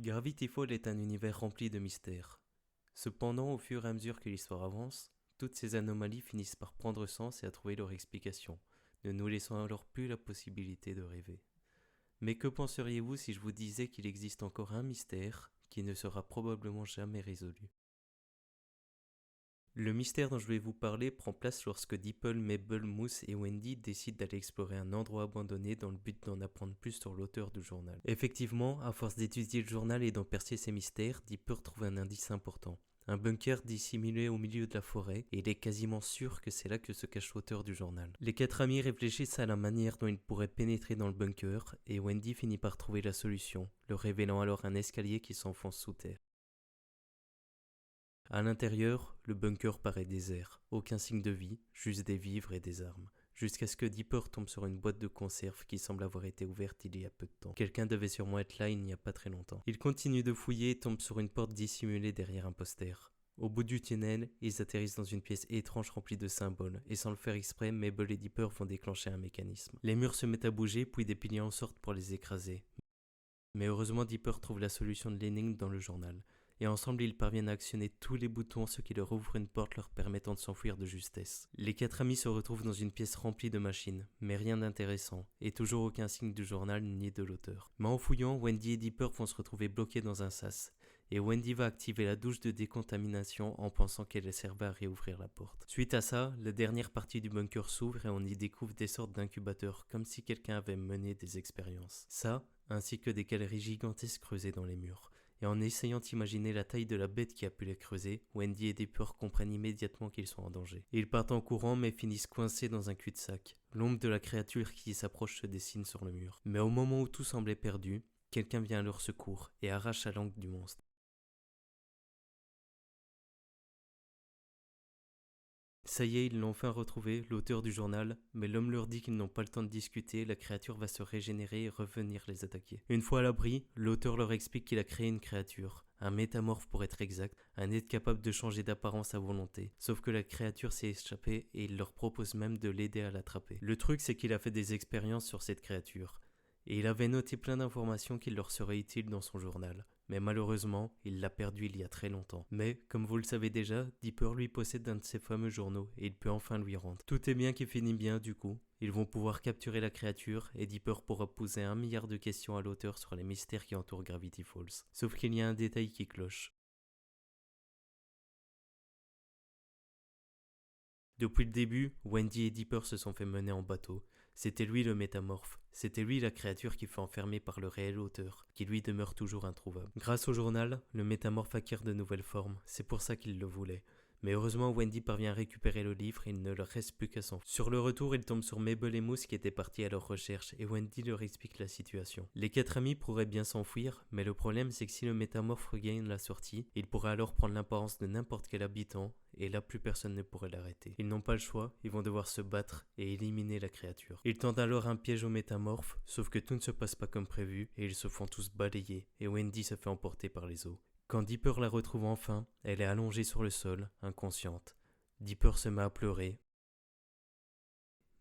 Gravity Falls est un univers rempli de mystères. Cependant, au fur et à mesure que l'histoire avance, toutes ces anomalies finissent par prendre sens et à trouver leur explication, ne nous laissant alors plus la possibilité de rêver. Mais que penseriez-vous si je vous disais qu'il existe encore un mystère qui ne sera probablement jamais résolu? Le mystère dont je vais vous parler prend place lorsque Dipple, Mabel, Moose et Wendy décident d'aller explorer un endroit abandonné dans le but d'en apprendre plus sur l'auteur du journal. Effectivement, à force d'étudier le journal et d'en percer ses mystères, Dipper trouve un indice important. Un bunker dissimulé au milieu de la forêt, et il est quasiment sûr que c'est là que se cache l'auteur du journal. Les quatre amis réfléchissent à la manière dont ils pourraient pénétrer dans le bunker, et Wendy finit par trouver la solution, leur révélant alors un escalier qui s'enfonce sous terre. À l'intérieur, le bunker paraît désert, aucun signe de vie, juste des vivres et des armes. Jusqu'à ce que Dipper tombe sur une boîte de conserve qui semble avoir été ouverte il y a peu de temps. Quelqu'un devait sûrement être là il n'y a pas très longtemps. Il continue de fouiller et tombe sur une porte dissimulée derrière un poster. Au bout du tunnel, ils atterrissent dans une pièce étrange remplie de symboles, et sans le faire exprès, Mabel et Dipper vont déclencher un mécanisme. Les murs se mettent à bouger, puis des piliers en sortent pour les écraser. Mais heureusement, Dipper trouve la solution de l'énigme dans le journal. Et ensemble ils parviennent à actionner tous les boutons, ce qui leur ouvre une porte leur permettant de s'enfuir de justesse. Les quatre amis se retrouvent dans une pièce remplie de machines, mais rien d'intéressant, et toujours aucun signe du journal ni de l'auteur. Mais en fouillant, Wendy et Dipper vont se retrouver bloqués dans un sas, et Wendy va activer la douche de décontamination en pensant qu'elle servait à réouvrir la porte. Suite à ça, la dernière partie du bunker s'ouvre et on y découvre des sortes d'incubateurs, comme si quelqu'un avait mené des expériences. Ça, ainsi que des galeries gigantesques creusées dans les murs. Et en essayant d'imaginer la taille de la bête qui a pu les creuser, Wendy et Dipper comprennent immédiatement qu'ils sont en danger. Ils partent en courant mais finissent coincés dans un cul-de-sac. L'ombre de la créature qui s'approche se dessine sur le mur. Mais au moment où tout semblait perdu, quelqu'un vient à leur secours et arrache la langue du monstre. Ça y est, ils l'ont enfin retrouvé, l'auteur du journal, mais l'homme leur dit qu'ils n'ont pas le temps de discuter, la créature va se régénérer et revenir les attaquer. Une fois à l'abri, l'auteur leur explique qu'il a créé une créature, un métamorphe pour être exact, un être capable de changer d'apparence à volonté. Sauf que la créature s'est échappée et il leur propose même de l'aider à l'attraper. Le truc c'est qu'il a fait des expériences sur cette créature. Et il avait noté plein d'informations qui leur seraient utiles dans son journal. Mais malheureusement, il l'a perdu il y a très longtemps. Mais, comme vous le savez déjà, Dipper lui possède un de ses fameux journaux et il peut enfin lui rendre. Tout est bien qui finit bien du coup. Ils vont pouvoir capturer la créature et Dipper pourra poser 1 milliard de questions à l'auteur sur les mystères qui entourent Gravity Falls. Sauf qu'il y a un détail qui cloche. Depuis le début, Wendy et Dipper se sont fait mener en bateau. C'était lui le métamorphe, c'était lui la créature qui fut enfermée par le réel auteur, qui lui demeure toujours introuvable. Grâce au journal, le métamorphe acquiert de nouvelles formes, c'est pour ça qu'il le voulait. Mais heureusement, Wendy parvient à récupérer le livre et il ne leur reste plus qu'à s'enfuir. Sur le retour, ils tombent sur Mabel et Moose qui étaient partis à leur recherche et Wendy leur explique la situation. Les quatre amis pourraient bien s'enfuir, mais le problème c'est que si le métamorphe regagne la sortie, il pourrait alors prendre l'apparence de n'importe quel habitant et là plus personne ne pourrait l'arrêter. Ils n'ont pas le choix, ils vont devoir se battre et éliminer la créature. Ils tentent alors un piège au métamorphe, sauf que tout ne se passe pas comme prévu et ils se font tous balayer et Wendy se fait emporter par les eaux. Quand Dipper la retrouve enfin, elle est allongée sur le sol, inconsciente. Dipper se met à pleurer.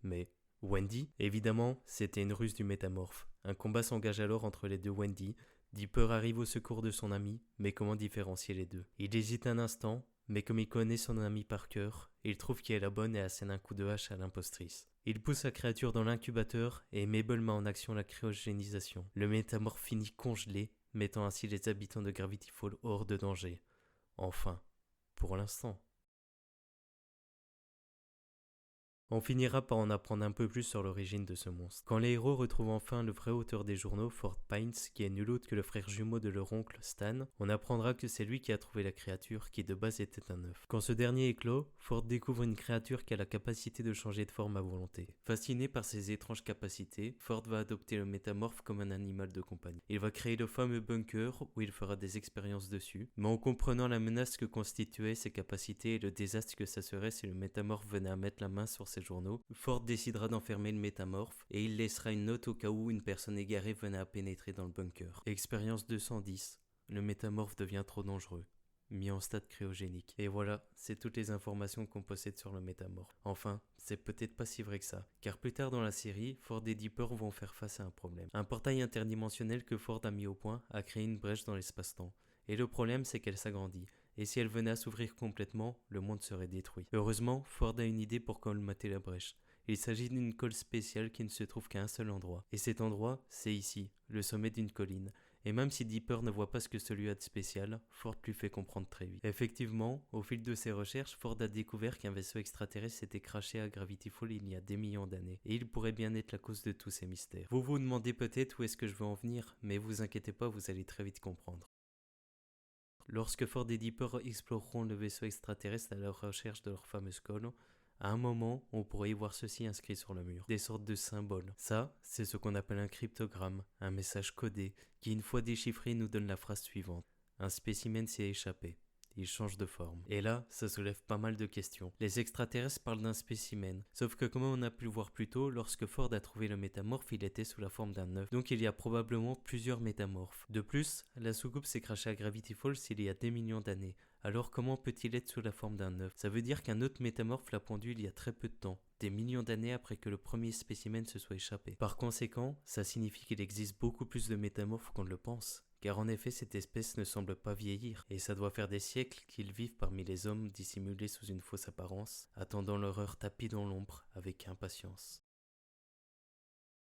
Mais Wendy, évidemment, c'était une ruse du métamorphe. Un combat s'engage alors entre les deux Wendy. Dipper arrive au secours de son ami, mais comment différencier les deux? Il hésite un instant, mais comme il connaît son ami par cœur, il trouve qui est la bonne et assène un coup de hache à l'impostrice. Il pousse la créature dans l'incubateur et Mabel met en action la cryogénisation. Le métamorphe finit congelé, mettant ainsi les habitants de Gravity Falls hors de danger. Enfin, pour l'instant. On finira par en apprendre un peu plus sur l'origine de ce monstre. Quand les héros retrouvent enfin le vrai auteur des journaux, Fort Pines, qui est nul autre que le frère jumeau de leur oncle Stan, on apprendra que c'est lui qui a trouvé la créature qui de base était un œuf. Quand ce dernier éclot, Fort découvre une créature qui a la capacité de changer de forme à volonté. Fasciné par ses étranges capacités, Ford va adopter le métamorphe comme un animal de compagnie. Il va créer le fameux bunker où il fera des expériences dessus, mais en comprenant la menace que constituaient ses capacités et le désastre que ça serait si le métamorphe venait à mettre la main sur ses journaux, Ford décidera d'enfermer le métamorphe et il laissera une note au cas où une personne égarée venait à pénétrer dans le bunker. Expérience 210. Le métamorphe devient trop dangereux. mis en stade cryogénique. Et voilà, c'est toutes les informations qu'on possède sur le métamorphe. Enfin, c'est peut-être pas si vrai que ça, car plus tard dans la série, Ford et Dipper vont faire face à un problème. Un portail interdimensionnel que Ford a mis au point a créé une brèche dans l'espace-temps. Et le problème, c'est qu'elle s'agrandit. Et si elle venait à s'ouvrir complètement, le monde serait détruit. Heureusement, Ford a une idée pour colmater la brèche. Il s'agit d'une colle spéciale qui ne se trouve qu'à un seul endroit. Et cet endroit, c'est ici, le sommet d'une colline. Et même si Dipper ne voit pas ce que celui a de spécial, Ford lui fait comprendre très vite. Effectivement, au fil de ses recherches, Ford a découvert qu'un vaisseau extraterrestre s'était crashé à Gravity Falls il y a des millions d'années. Et il pourrait bien être la cause de tous ces mystères. Vous vous demandez peut-être où est-ce que je veux en venir, mais vous inquiétez pas, vous allez très vite comprendre. Lorsque Ford et Dipper exploreront le vaisseau extraterrestre à la recherche de leur fameuse colle, à un moment, on pourrait y voir ceci inscrit sur le mur, des sortes de symboles. Ça, c'est ce qu'on appelle un cryptogramme, un message codé, qui une fois déchiffré nous donne la phrase suivante. Un spécimen s'est échappé. Il change de forme. Et là, ça soulève pas mal de questions. Les extraterrestres parlent d'un spécimen, sauf que comme on a pu le voir plus tôt, lorsque Ford a trouvé le métamorphe, il était sous la forme d'un œuf. Donc il y a probablement plusieurs métamorphes. De plus, la soucoupe s'est crachée à Gravity Falls il y a des millions d'années. Alors comment peut-il être sous la forme d'un œuf? Ça veut dire qu'un autre métamorphe l'a pondu il y a très peu de temps, des millions d'années après que le premier spécimen se soit échappé. Par conséquent, ça signifie qu'il existe beaucoup plus de métamorphes qu'on ne le pense. Car en effet, cette espèce ne semble pas vieillir, et ça doit faire des siècles qu'ils vivent parmi les hommes dissimulés sous une fausse apparence, attendant leur heure tapis dans l'ombre avec impatience.